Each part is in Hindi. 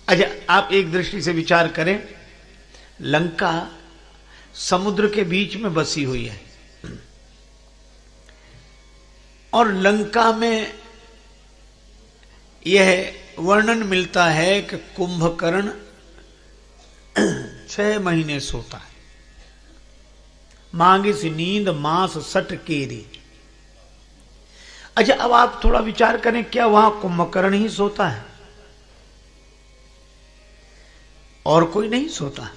अच्छा, आप एक दृष्टि से विचार करें, लंका समुद्र के बीच में बसी हुई है और लंका में यह वर्णन मिलता है कि कुंभकर्ण 6 महीने सोता है। मांगिस नींद मास सट केरी। अच्छा, अब आप थोड़ा विचार करें, क्या वहां कुंभकर्ण ही सोता है और कोई नहीं सोता?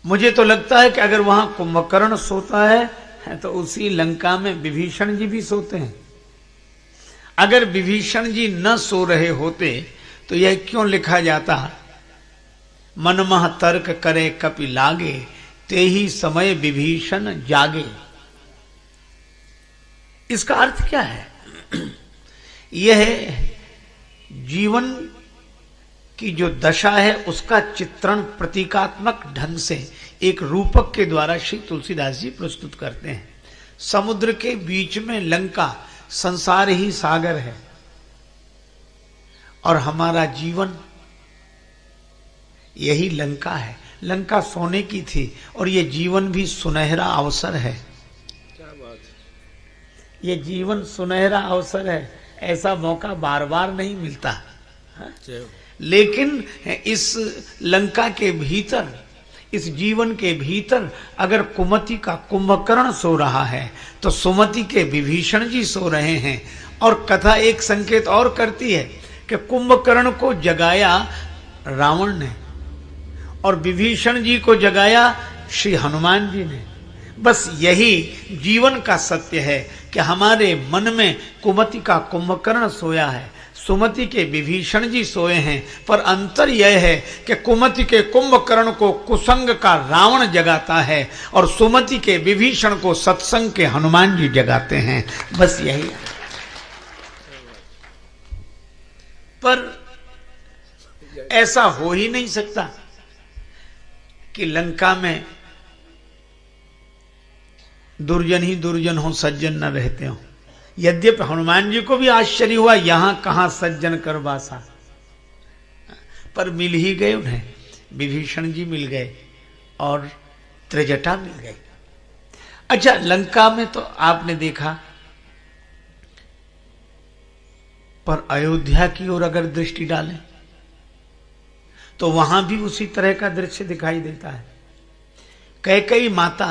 मुझे तो लगता है कि अगर वहां कुंभकर्ण सोता है तो उसी लंका में विभीषण जी भी सोते हैं। अगर विभीषण जी न सो रहे होते तो यह क्यों लिखा जाता, मनमह तर्क करे कपि लागे, ते ही समय विभीषण जागे। इसका अर्थ क्या है? यह जीवन की जो दशा है उसका चित्रण प्रतीकात्मक ढंग से एक रूपक के द्वारा श्री तुलसीदास जी प्रस्तुत करते हैं। समुद्र के बीच में लंका, संसार ही सागर है और हमारा जीवन यही लंका है। लंका सोने की थी और यह जीवन भी सुनहरा अवसर है। क्या बात है। यह जीवन सुनहरा अवसर है, ऐसा मौका बार बार नहीं मिलता। हाँ? लेकिन इस लंका के भीतर, इस जीवन के भीतर अगर कुमति का कुंभकर्ण सो रहा है तो सुमति के विभीषण जी सो रहे हैं। और कथा एक संकेत और करती है कि कुंभकर्ण को जगाया रावण ने और विभीषण जी को जगाया श्री हनुमान जी ने। बस यही जीवन का सत्य है कि हमारे मन में कुमति का कुंभकर्ण सोया है, सुमति के विभीषण जी सोए हैं, पर अंतर यह है कि कुमति के कुंभकर्ण को कुसंग का रावण जगाता है और सुमति के विभीषण को सत्संग के हनुमान जी जगाते हैं। बस यही है। पर ऐसा हो ही नहीं सकता कि लंका में दुर्जन ही दुर्जन हो, सज्जन न रहते हो। यद्यपि हनुमान जी को भी आश्चर्य हुआ, यहां कहां सज्जन कर बासा, पर मिल ही गए उन्हें। विभीषण जी मिल गए और त्रिजटा मिल गई। अच्छा, लंका में तो आपने देखा, पर अयोध्या की ओर अगर दृष्टि डालें तो वहां भी उसी तरह का दृश्य दिखाई देता है। कैकेयी माता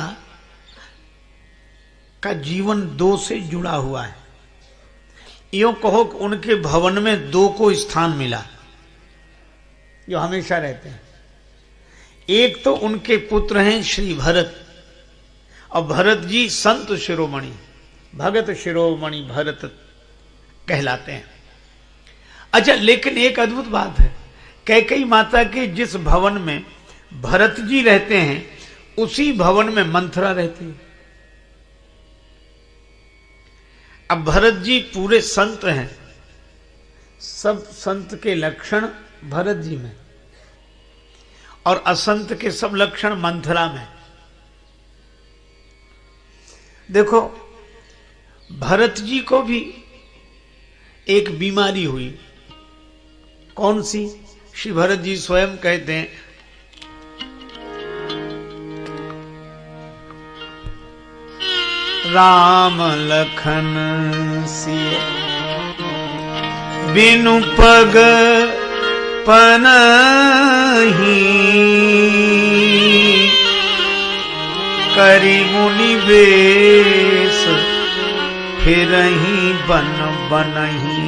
का जीवन 2 से जुड़ा हुआ है। यूं कहो कि उनके भवन में 2 को स्थान मिला जो हमेशा रहते हैं। एक तो उनके पुत्र हैं श्री भरत, और भरत जी संत शिरोमणि, भगत शिरोमणि भरत कहलाते हैं। अच्छा, लेकिन एक अद्भुत बात है, कैकेयी माता के जिस भवन में भरत जी रहते हैं उसी भवन में मंथरा रहती है। अब भरत जी पूरे संत हैं, सब संत के लक्षण भरत जी में और असंत के सब लक्षण मंथरा में। देखो, भरत जी को भी एक बीमारी हुई। कौन सी? श्री भरत जी स्वयं कहते हैं, राम लखन सिय बिनु पग पनहि, करि मुनि बेश फिरहि बन बनहि।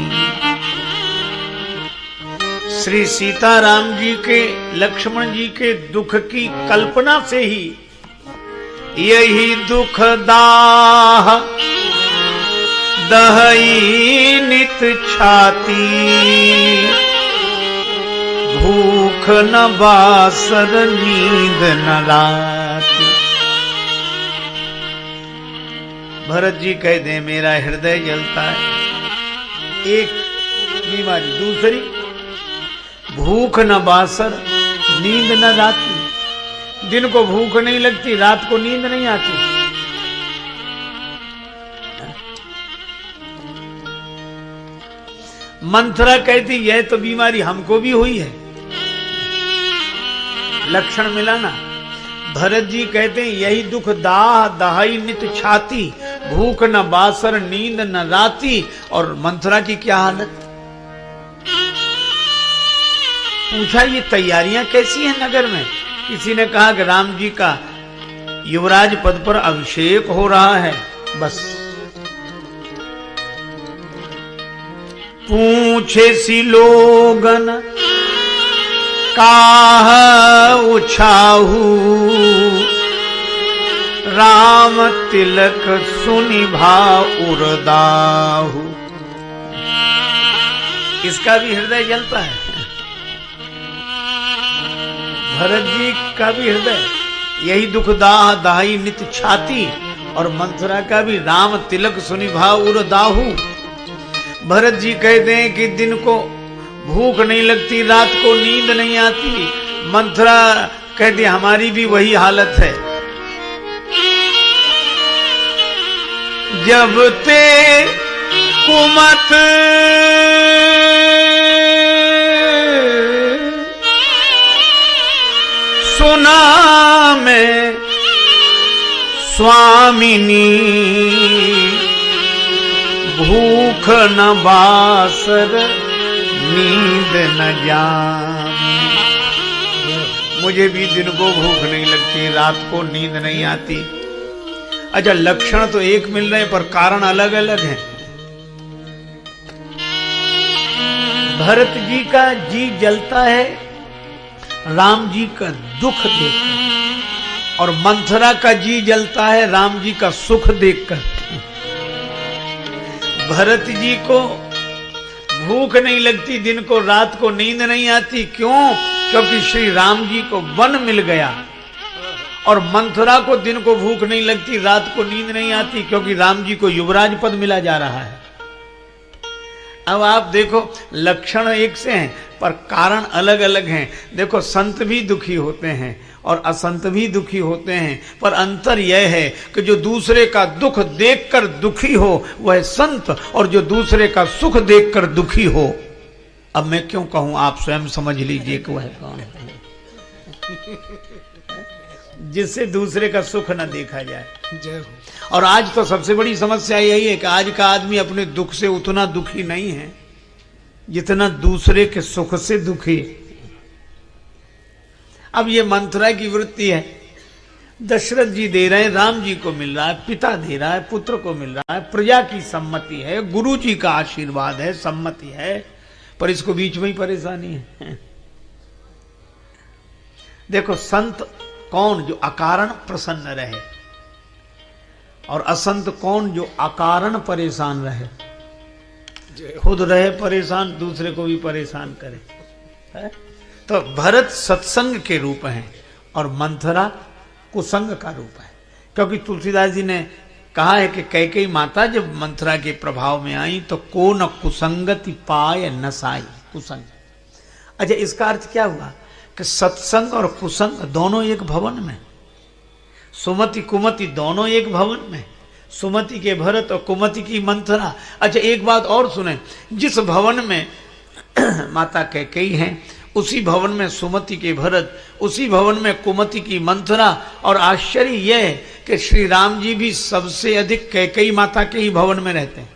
श्री सीताराम जी के, लक्ष्मण जी के दुख की कल्पना से ही यही दुख दाह दहई नित छाती, भूख न बासर नींद न लाती। भरत जी कहते हैं, मेरा हृदय जलता है। एक बीमारी, दूसरी भूख न बासर नींद न लाती। दिन को भूख नहीं लगती, रात को नींद नहीं आती। मंथरा कहती यह तो बीमारी हमको भी हुई है, लक्षण मिला ना। भरत जी कहते हैं यही दुख दाह दहाई नित छाती, भूख न बासर नींद न राती। और मंथरा की क्या हालत? पूछा ये तैयारियां कैसी हैं नगर में? किसी ने कहा कि राम जी का युवराज पद पर अभिषेक हो रहा है। बस पूछे सी लोगन काह उछाहू, राम तिलक सुनि भाव उरदाहू। इसका भी हृदय जलता है, भरत जी का भी हृदय। यही दुख दाह दहाई नित छाती, और मंथरा का भी राम तिलक सुनि भाव उरदाहू। भरत जी कहते हैं कि दिन को भूख नहीं लगती, रात को नींद नहीं आती। मंथरा कहती हमारी भी वही हालत है। जब ते कुमत सुना में स्वामिनी, भूख न बासर नींद न जामी। मुझे भी दिन को भूख नहीं लगती, रात को नींद नहीं आती। अच्छा, लक्षण तो एक मिल रहे हैं पर कारण अलग अलग हैं। भरत जी का जी जलता है राम जी का दुख देखकर, और मंथरा का जी जलता है राम जी का सुख देखकर। भरत जी को भूख नहीं लगती, दिन को रात को नींद नहीं आती। क्यों? क्योंकि श्री राम जी को वन मिल गया। और मंथरा को दिन को भूख नहीं लगती, रात को नींद नहीं आती, क्योंकि राम जी को युवराज पद मिला जा रहा है। अब आप देखो, लक्षण एक से हैं पर कारण अलग अलग हैं। देखो, संत भी दुखी होते हैं और असंत भी दुखी होते हैं, पर अंतर यह है कि जो दूसरे का दुख देखकर दुखी हो वह संत, और जो दूसरे का सुख देखकर दुखी हो, अब मैं क्यों कहूं, आप स्वयं समझ लीजिए कि वह कौन है। जिससे दूसरे का सुख न देखा जाए। जय हो। और आज तो सबसे बड़ी समस्या यही है कि आज का आदमी अपने दुख से उतना दुखी नहीं है जितना दूसरे के सुख से दुखी। अब ये मंथरा की वृत्ति है। दशरथ जी दे रहे हैं, राम जी को मिल रहा है, पिता दे रहा है, पुत्र को मिल रहा है, प्रजा की सम्मति है, गुरु जी का आशीर्वाद है, सम्मति है, पर इसको बीच में ही परेशानी है। देखो, संत कौन जो अकारण प्रसन्न रहे, और असंत कौन जो अकारण परेशान रहे। खुद रहे परेशान, दूसरे को भी परेशान करे है? तो भरत सत्संग के रूप हैं और मंथरा कुसंग का रूप है। क्योंकि तुलसीदास जी ने कहा है कि कैकेयी माता जब मंथरा के प्रभाव में आई तो को न कुसंगति पाय नसाई। कुसंग, अच्छा, इसका अर्थ क्या हुआ कि सत्संग और कुसंग दोनों एक भवन में, सुमति कुमति दोनों एक भवन में, सुमति के भरत और कुमति की मंथरा। अच्छा, एक बात और सुने, जिस भवन में माता कैकेयी हैं उसी भवन में सुमति के भरत, उसी भवन में कुमति की मंथरा। और आश्चर्य यह है कि श्री राम जी भी सबसे अधिक कैकेयी माता के ही भवन में रहते हैं।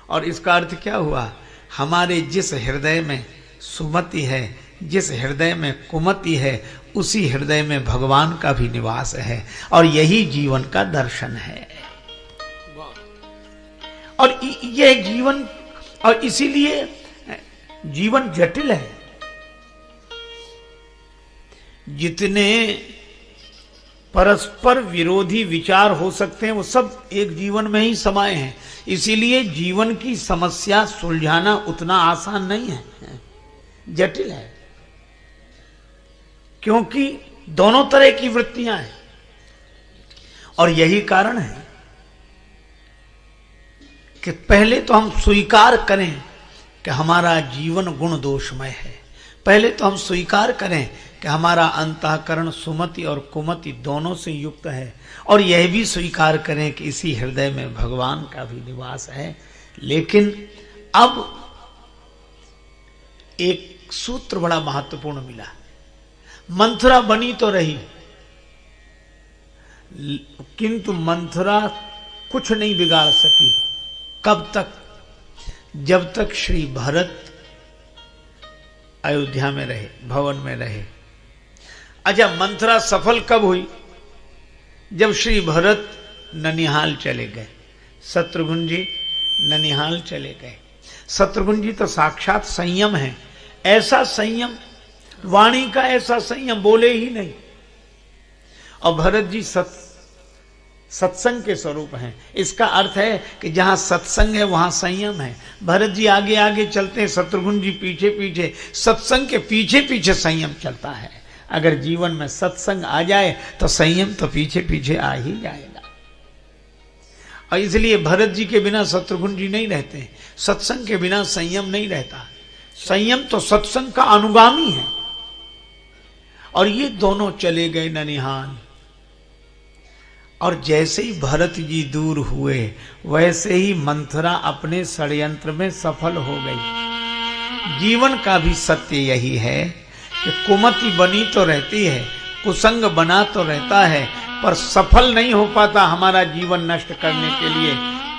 और इसका अर्थ क्या हुआ, हमारे जिस हृदय में सुमति है, जिस हृदय में कुमति है, उसी हृदय में भगवान का भी निवास है, और यही जीवन का दर्शन है। और यह जीवन, और इसीलिए जीवन जटिल है। जितने परस्पर विरोधी विचार हो सकते हैं वो सब एक जीवन में ही समाये हैं। इसीलिए जीवन की समस्या सुलझाना उतना आसान नहीं है, जटिल है, क्योंकि दोनों तरह की वृत्तियां हैं। और यही कारण है कि पहले तो हम स्वीकार करें कि हमारा जीवन गुण दोषमय है। पहले तो हम स्वीकार करें कि हमारा अंतःकरण सुमति और कुमति दोनों से युक्त है, और यह भी स्वीकार करें कि इसी हृदय में भगवान का भी निवास है। लेकिन अब एक सूत्र बड़ा महत्वपूर्ण मिला। मंथरा बनी तो रही, किंतु मंथरा कुछ नहीं बिगाड़ सकी। कब तक? जब तक श्री भरत अयोध्या में रहे, भवन में रहे। अच्छा, मंथरा सफल कब हुई? जब श्री भरत ननिहाल चले गए, शत्रुघ्न जी ननिहाल चले गए। शत्रुघ्न जी तो साक्षात संयम है, ऐसा संयम, वाणी का ऐसा संयम, बोले ही नहीं। और भरत जी सत्संग के स्वरूप हैं। इसका अर्थ है कि जहां सत्संग है वहां संयम है। भरत जी आगे आगे चलते हैं, शत्रुघ्न जी पीछे पीछे। सत्संग के पीछे पीछे संयम चलता है। अगर जीवन में सत्संग आ जाए तो संयम तो पीछे पीछे आ ही जाएगा। और इसलिए भरत जी के बिना शत्रुघ्न जी नहीं रहते, सत्संग के बिना संयम नहीं रहता। संयम तो सत्संग का अनुगामी है। और ये दोनों चले गए ननिहाल। और जैसे ही भरत जी दूर हुए, वैसे ही मंथरा अपने षड्यंत्र में सफल हो गई। जीवन का भी सत्य यही है कि कुमति बनी तो रहती है, कुसंग बना तो रहता है, पर सफल नहीं हो पाता हमारा जीवन नष्ट करने के लिए।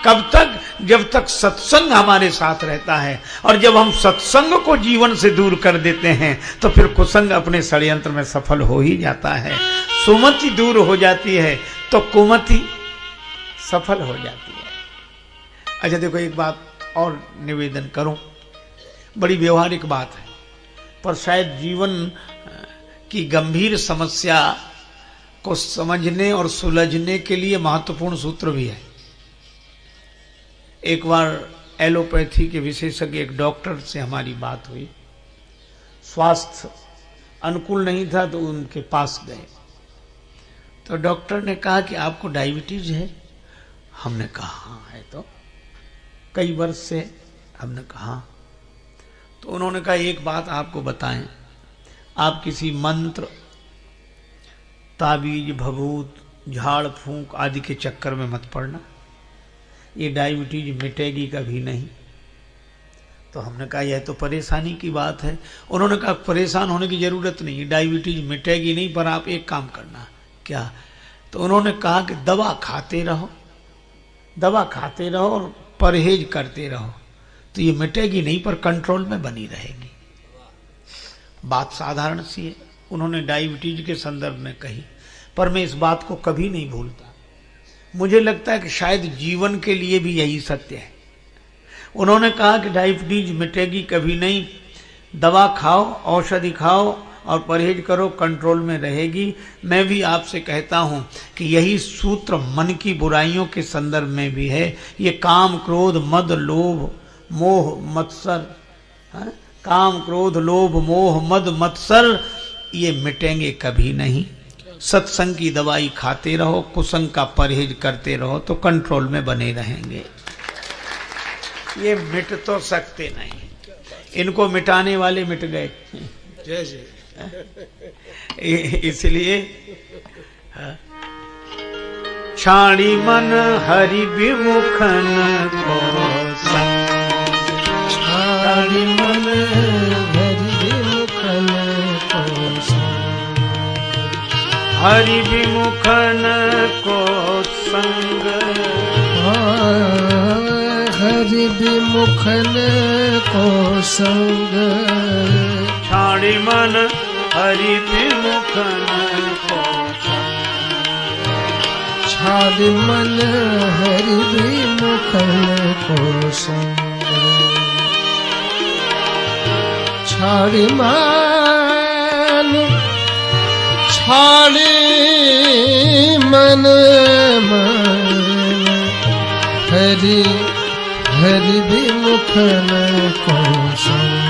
कब तक? जब तक सत्संग हमारे साथ रहता है। और जब हम सत्संग को जीवन से दूर कर देते हैं तो फिर कुसंग अपने षड्यंत्र में सफल हो ही जाता है। सुमति दूर हो जाती है तो कुमति सफल हो जाती है। अच्छा देखो, एक बात और निवेदन करूं, बड़ी व्यवहारिक बात है, पर शायद जीवन की गंभीर समस्या को समझने और सुलझने के लिए महत्वपूर्ण सूत्र भी है। एक बार एलोपैथी के विशेषज्ञ एक डॉक्टर से हमारी बात हुई। स्वास्थ्य अनुकूल नहीं था तो उनके पास गए। तो डॉक्टर ने कहा कि आपको डायबिटीज है? हमने कहा हाँ है, तो कई वर्ष से। हमने कहा। तो उन्होंने कहा एक बात आपको बताएं, आप किसी मंत्र, ताबीज, भभूत, झाड़ फूंक आदि के चक्कर में मत पड़ना, ये डायबिटीज मिटेगी कभी नहीं। तो हमने कहा यह तो परेशानी की बात है। उन्होंने कहा परेशान होने की जरूरत नहीं, डायबिटीज मिटेगी नहीं, पर आप एक काम करना। क्या? तो उन्होंने कहा कि दवा खाते रहो, दवा खाते रहो और परहेज करते रहो, तो ये मिटेगी नहीं पर कंट्रोल में बनी रहेगी। बात साधारण सी है, उन्होंने डायबिटीज के संदर्भ में कही, पर मैं इस बात को कभी नहीं भूलता। मुझे लगता है कि शायद जीवन के लिए भी यही सत्य है। उन्होंने कहा कि डायबिटीज मिटेगी कभी नहीं, दवा खाओ, औषधि खाओ और परहेज करो, कंट्रोल में रहेगी। मैं भी आपसे कहता हूं कि यही सूत्र मन की बुराइयों के संदर्भ में भी है। ये काम, क्रोध, मद, लोभ, मोह, मत्सर, काम, क्रोध, लोभ, मोह, मद, मत्सर, ये मिटेंगे कभी नहीं। सत्संग की दवाई खाते रहो, कुसंग का परहेज करते रहो तो कंट्रोल में बने रहेंगे। ये मिट तो सकते नहीं, इनको मिटाने वाले मिट गए। जय जय। इसलिए छाड़ी मन हरि विमुखन को संग, छाड़ी मन हरि विमुखन को संग, हरि विमुखन को संग, हरि विमुखन को संग, छाड़ी मन हरि विमुखन को संग, छाड़ी मन हरि विमुखन को संग, छाड़ी मन, छाड़ी मन, हरि हरि विमुखन को संग,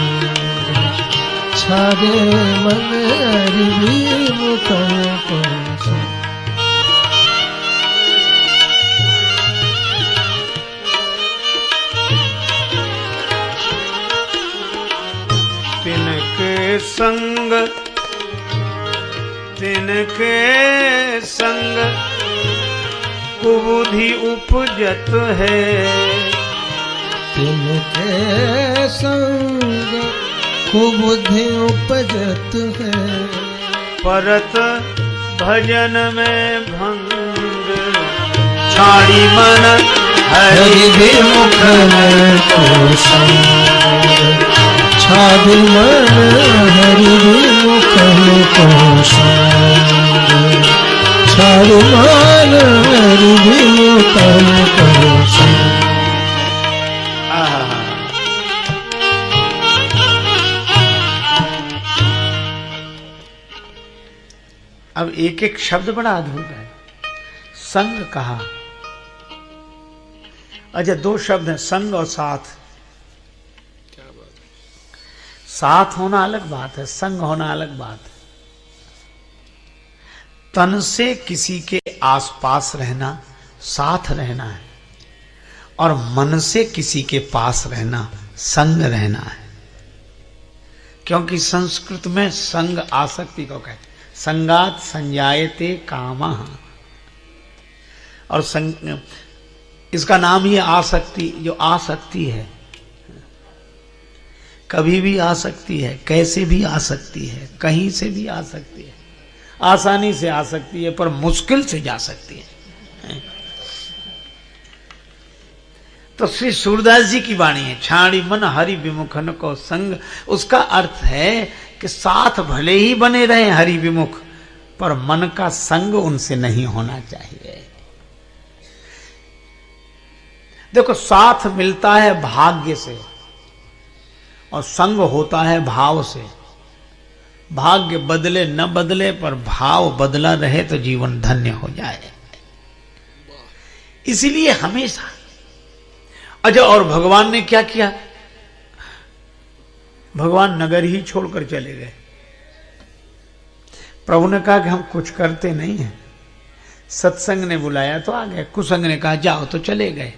छाड़े मन हरि विमुखन को संग। तिनके संग, तिनके संग कुबुद्धि उपजत है, तिनके संग कुबुद्धि उपजत है। परत भजन में भंग छाड़ी मन हरि विमुख को संग छाड़ी मन हरि विमुख को संग छाड़ी मन हरि विमुख को संग। अब एक एक शब्द बड़ा अद्भुत है। संग कहा, अच्छा दो शब्द हैं, संग और साथ। क्या बात है? साथ होना अलग बात है, संग होना अलग बात है। तन से किसी के आसपास रहना साथ रहना है, और मन से किसी के पास रहना संग रहना है। क्योंकि संस्कृत में संग आसक्ति को कहते हैं। संगात संजायते कामः, और इसका नाम ही आसक्ति, जो आसक्ति है, कभी भी आ सकती है, कैसे भी आ सकती है, कहीं से भी आ सकती है, आसानी से आ सकती है, पर मुश्किल से जा सकती है। तो श्री सूरदास जी की वाणी है, छाड़ी मन हरि विमुखन को संग। उसका अर्थ है कि साथ भले ही बने रहे हरि विमुख, पर मन का संग उनसे नहीं होना चाहिए। देखो, साथ मिलता है भाग्य से और संग होता है भाव से। भाग्य बदले न बदले, पर भाव बदला रहे तो जीवन धन्य हो जाए। इसीलिए हमेशा, अच्छा, और भगवान ने क्या किया? भगवान नगर ही छोड़कर चले गए। प्रभु ने कहा कि हम कुछ करते नहीं हैं। सत्संग ने बुलाया तो आ गए, कुसंग ने कहा जाओ तो चले गए।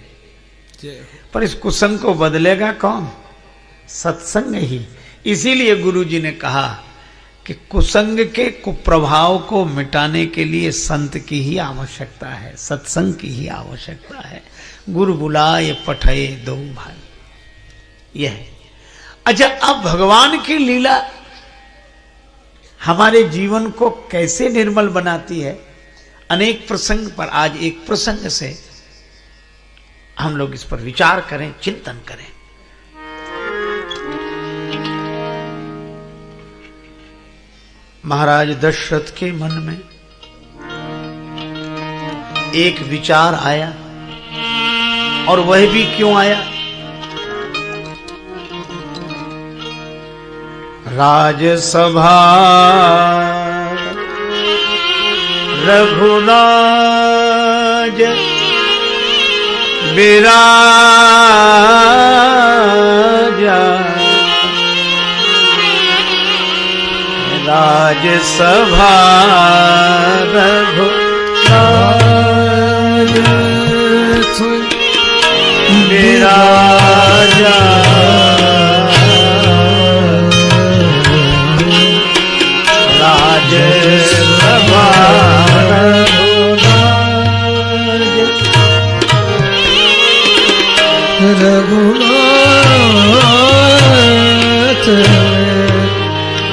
पर इस कुसंग को बदलेगा कौन? सत्संग ही। इसीलिए गुरु जी ने कहा कि कुसंग के कुप्रभाव को मिटाने के लिए संत की ही आवश्यकता है, सत्संग की ही आवश्यकता है। गुरु बुलाए पठये दो भाई, यह है। अच्छा, अब भगवान की लीला हमारे जीवन को कैसे निर्मल बनाती है, अनेक प्रसंग पर आज एक प्रसंग से हम लोग इस पर विचार करें, चिंतन करें। महाराज दशरथ के मन में एक विचार आया, और वह भी क्यों आया? राजसभा रघुराज विराजा, राजसभा रघुराज विराजा, राजसभा रघुनाथ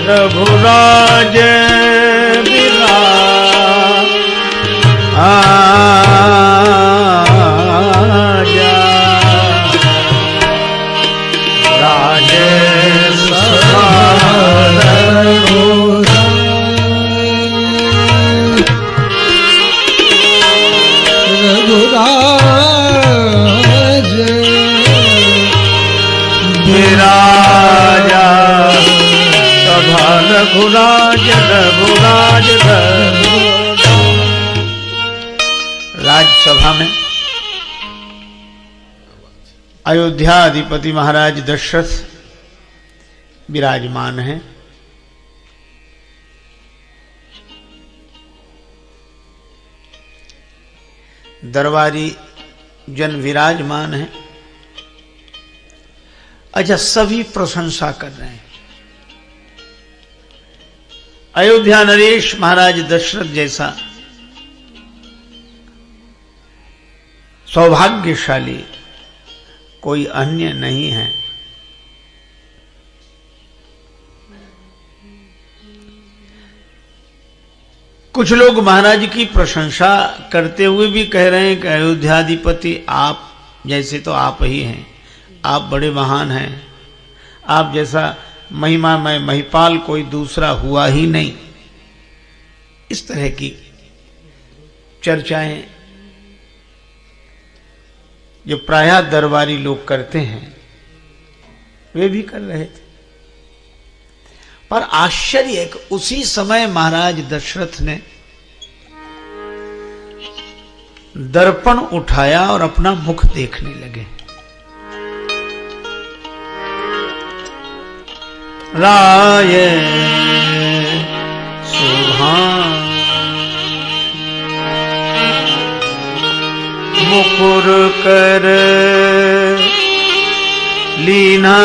रघुराज विराजा, राजसभा रघुराज विराजा, सभा रघुराज रघुराज। राज्यसभा में अयोध्या अधिपति महाराज दशरथ विराजमान हैं। दरबारी जन विराजमान हैं। अच्छा, सभी प्रशंसा कर रहे हैं। अयोध्या नरेश महाराज दशरथ जैसा सौभाग्यशाली कोई अन्य नहीं है। कुछ लोग महाराज की प्रशंसा करते हुए भी कह रहे हैं कि अयोध्याधिपति आप जैसे तो आप ही हैं, आप बड़े महान हैं, आप जैसा महिमा में महिपाल कोई दूसरा हुआ ही नहीं। इस तरह की चर्चाएं जो प्रायः दरबारी लोग करते हैं वे भी कर रहे थे। पर आश्चर्य है कि उसी समय महाराज दशरथ ने दर्पण उठाया और अपना मुख देखने लगे। राय सुभान मुकुर कर लीना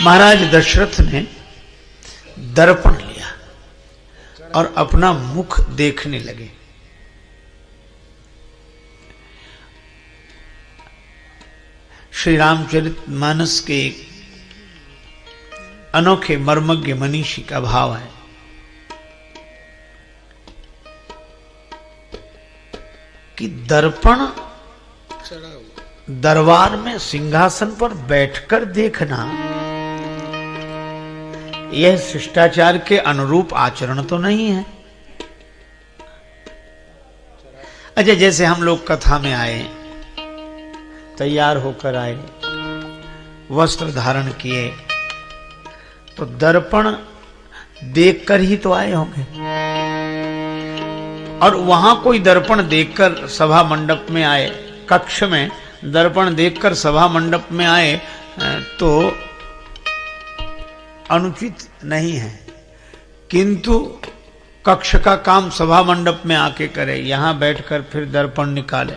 महाराज दशरथ ने दर्पण लिया और अपना मुख देखने लगे। श्री रामचरितमानस के एक अनोखे मर्मज्ञ मनीषी का भाव है कि दर्पण दरबार में सिंहासन पर बैठकर देखना यह शिष्टाचार के अनुरूप आचरण तो नहीं है। अच्छा, जैसे हम लोग कथा में आए, तैयार होकर आए, वस्त्र धारण किए, तो दर्पण देखकर ही तो आए होंगे। और वहां कोई दर्पण देखकर सभा मंडप में आए, कक्ष में दर्पण देखकर सभा मंडप में आए तो अनुचित नहीं है, किंतु कक्ष का काम सभा मंडप में आके करे, यहां बैठकर फिर दर्पण निकाले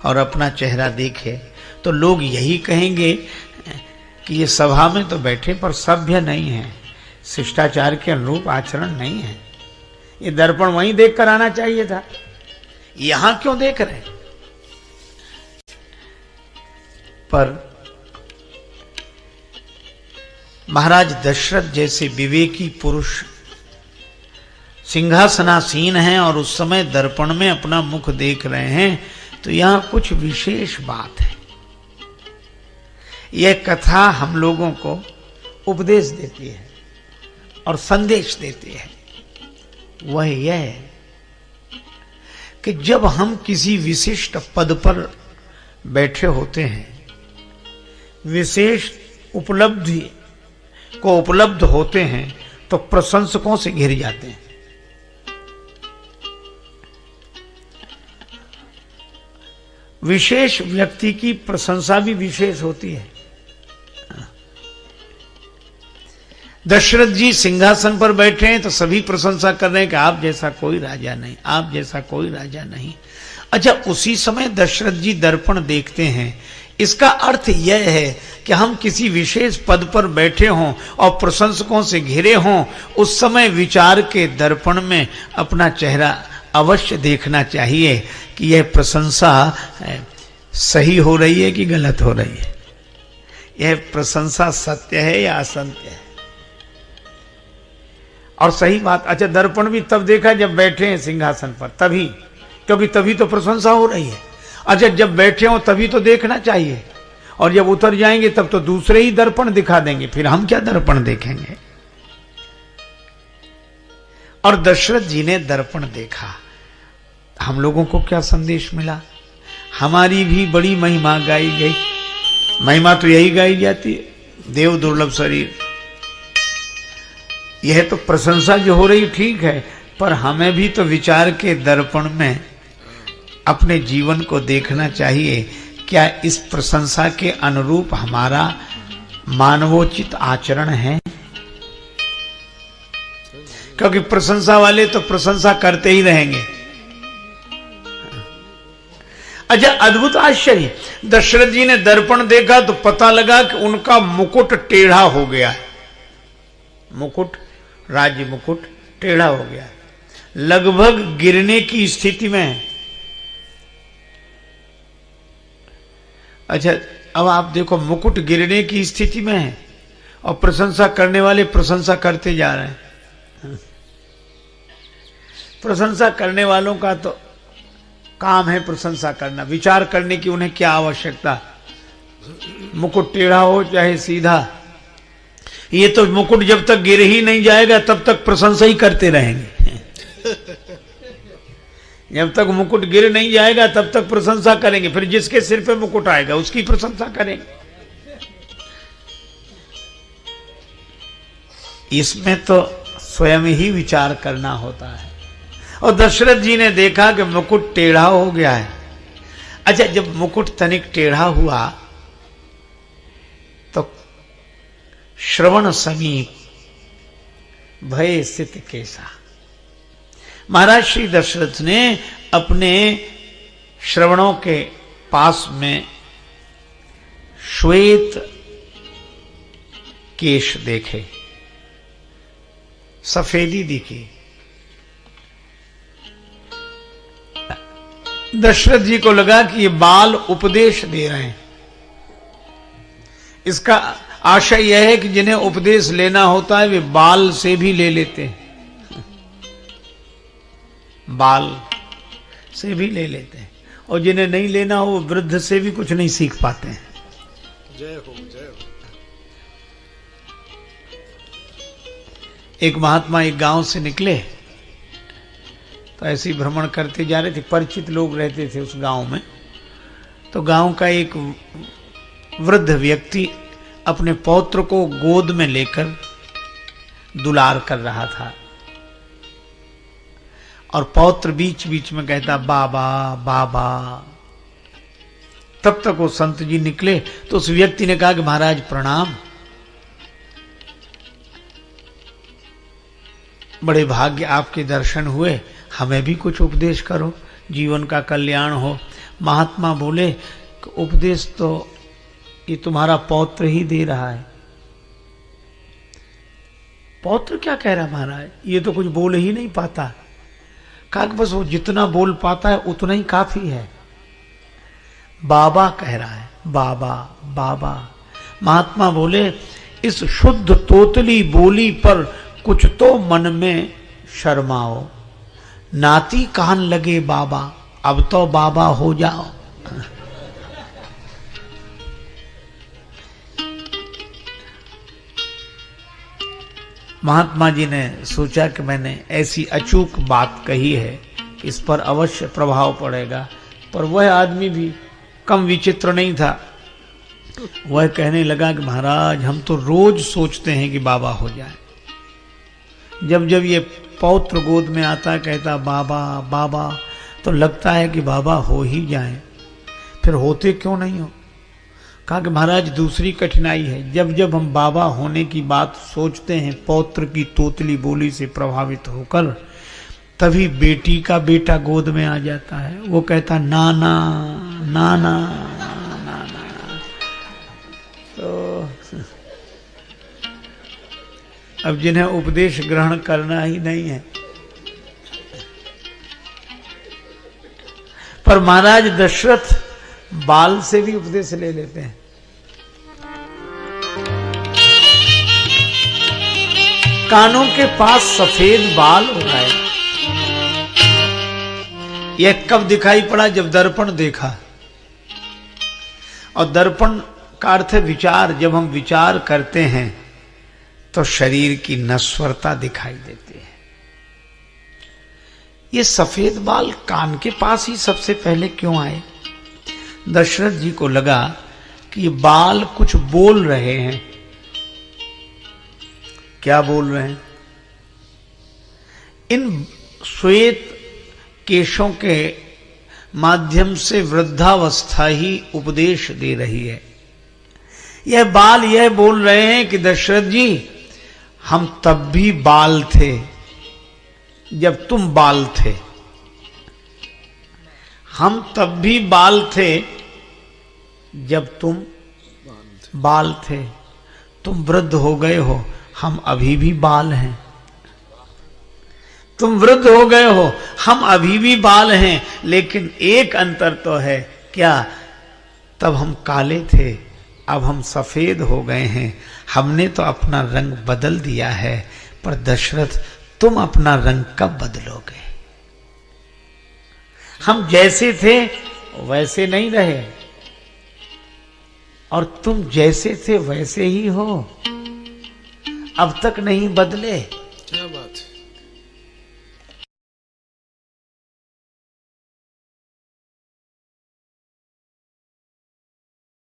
और अपना चेहरा देखे, तो लोग यही कहेंगे कि ये सभा में तो बैठे पर सभ्य नहीं है, शिष्टाचार के अनुरूप आचरण नहीं है। ये दर्पण वहीं देखकर आना चाहिए था, यहां क्यों देख रहे? पर महाराज दशरथ जैसे विवेकी पुरुष सिंहासनासीन हैं और उस समय दर्पण में अपना मुख देख रहे हैं, तो यहां कुछ विशेष बात है। यह कथा हम लोगों को उपदेश देती है और संदेश देती है। वह यह है कि जब हम किसी विशिष्ट पद पर बैठे होते हैं, विशेष उपलब्धि को उपलब्ध होते हैं, तो प्रशंसकों से घिर जाते हैं। विशेष व्यक्ति की प्रशंसा भी विशेष होती है। दशरथ जी सिंहासन पर बैठे हैं तो सभी प्रशंसा कर रहे हैं कि आप जैसा कोई राजा नहीं, आप जैसा कोई राजा नहीं। अच्छा, उसी समय दशरथ जी दर्पण देखते हैं, इसका अर्थ यह है कि हम किसी विशेष पद पर बैठे हों और प्रशंसकों से घिरे हों, उस समय विचार के दर्पण में अपना चेहरा अवश्य देखना चाहिए कि यह प्रशंसा सही हो रही है कि गलत हो रही है, यह प्रशंसा सत्य है या असत्य है। और सही बात, अच्छा दर्पण भी तब देखा जब बैठे हैं सिंहासन पर, तभी, क्योंकि तभी तो प्रशंसा हो रही है। अच्छा जब बैठे हो तभी तो देखना चाहिए, और जब उतर जाएंगे तब तो दूसरे ही दर्पण दिखा देंगे, फिर हम क्या दर्पण देखेंगे। और दशरथ जी ने दर्पण देखा, हम लोगों को क्या संदेश मिला? हमारी भी बड़ी महिमा गाई गई। महिमा तो यही गाई जाती है, देव दुर्लभ शरीर। यह तो प्रशंसा जो हो रही ठीक है, पर हमें भी तो विचार के दर्पण में अपने जीवन को देखना चाहिए। क्या इस प्रशंसा के अनुरूप हमारा मानवोचित आचरण है? क्योंकि प्रशंसा वाले तो प्रशंसा करते ही रहेंगे। अच्छा अद्भुत आश्चर्य, दशरथ जी ने दर्पण देखा तो पता लगा कि उनका मुकुट टेढ़ा हो गया है। मुकुट, राज्य मुकुट टेढ़ा हो गया है, लगभग गिरने की स्थिति में है। अच्छा अब आप देखो, मुकुट गिरने की स्थिति में है और प्रशंसा करने वाले प्रशंसा करते जा रहे हैं। प्रशंसा करने वालों का तो काम है प्रशंसा करना, विचार करने की उन्हें क्या आवश्यकता, मुकुट टेढ़ा हो चाहे सीधा। ये तो मुकुट जब तक गिर ही नहीं जाएगा तब तक प्रशंसा ही करते रहेंगे। जब तक मुकुट गिर नहीं जाएगा तब तक प्रशंसा करेंगे, फिर जिसके सिर पे मुकुट आएगा उसकी प्रशंसा करेंगे। इसमें तो स्वयं ही विचार करना होता है। और दशरथ जी ने देखा कि मुकुट टेढ़ा हो गया है। अच्छा जब मुकुट तनिक टेढ़ा हुआ तो श्रवण समीप भय स्थित केसा, महाराज श्री दशरथ ने अपने श्रवणों के पास में श्वेत केश देखे, सफेदी दिखी। दशरथ जी को लगा कि ये बाल उपदेश दे रहे हैं। इसका आशय यह है कि जिन्हें उपदेश लेना होता है वे बाल से भी ले लेते हैं, बाल से भी ले लेते हैं, और जिन्हें नहीं लेना हो वो वृद्ध से भी कुछ नहीं सीख पाते हैं। जय हो जय हो। एक महात्मा एक गांव से निकले तो ऐसे ही भ्रमण करते जा रहे थे, परिचित लोग रहते थे उस गांव में। तो गांव का एक वृद्ध व्यक्ति अपने पौत्र को गोद में लेकर दुलार कर रहा था, और पौत्र बीच बीच में कहता बाबा बाबा। तब तक वो संत जी निकले तो उस व्यक्ति ने कहा कि महाराज प्रणाम, बड़े भाग्य आपके दर्शन हुए, हमें भी कुछ उपदेश करो, जीवन का कल्याण हो। महात्मा बोले उपदेश तो ये तुम्हारा पौत्र ही दे रहा है। पौत्र क्या कह रहा महाराज, ये तो कुछ बोल ही नहीं पाता। कहा कि बस वो जितना बोल पाता है उतना ही काफी है। बाबा कह रहा है, बाबा बाबा। महात्मा बोले इस शुद्ध तोतली बोली पर कुछ तो मन में शर्माओ, नाती कान लगे बाबा, अब तो बाबा हो जाओ। महात्मा जी ने सोचा कि मैंने ऐसी अचूक बात कही है, इस पर अवश्य प्रभाव पड़ेगा। पर वह आदमी भी कम विचित्र नहीं था। वह कहने लगा कि महाराज हम तो रोज सोचते हैं कि बाबा हो जाए। जब जब ये पौत्र गोद में आता कहता बाबा बाबा, तो लगता है कि बाबा हो ही जाए, फिर होते क्यों नहीं हो। कहा कि महाराज दूसरी कठिनाई है, जब जब हम बाबा होने की बात सोचते हैं पौत्र की तोतली बोली से प्रभावित होकर, तभी बेटी का बेटा गोद में आ जाता है। वो कहता नाना नाना नाना। अब जिन्हें उपदेश ग्रहण करना ही नहीं है। पर महाराज दशरथ बाल से भी उपदेश ले लेते हैं। कानों के पास सफेद बाल हो गए। यह कब दिखाई पड़ा? जब दर्पण देखा। और दर्पण का अर्थ है विचार। जब हम विचार करते हैं तो शरीर की नश्वरता दिखाई देती है। ये सफेद बाल कान के पास ही सबसे पहले क्यों आए? दशरथ जी को लगा कि ये बाल कुछ बोल रहे हैं। क्या बोल रहे हैं? इन श्वेत केशों के माध्यम से वृद्धावस्था ही उपदेश दे रही है। यह बाल यह बोल रहे हैं कि दशरथ जी, हम तब भी बाल थे जब तुम बाल थे। हम तब भी बाल थे जब तुम बाल थे। तुम वृद्ध हो गए हो, हम अभी भी बाल हैं। तुम वृद्ध हो गए हो, हम अभी भी बाल हैं। लेकिन एक अंतर तो है, क्या? तब हम काले थे, अब हम सफेद हो गए हैं। हमने तो अपना रंग बदल दिया है, पर दशरथ तुम अपना रंग कब बदलोगे? हम जैसे थे वैसे नहीं रहे, और तुम जैसे थे वैसे ही हो, अब तक नहीं बदले।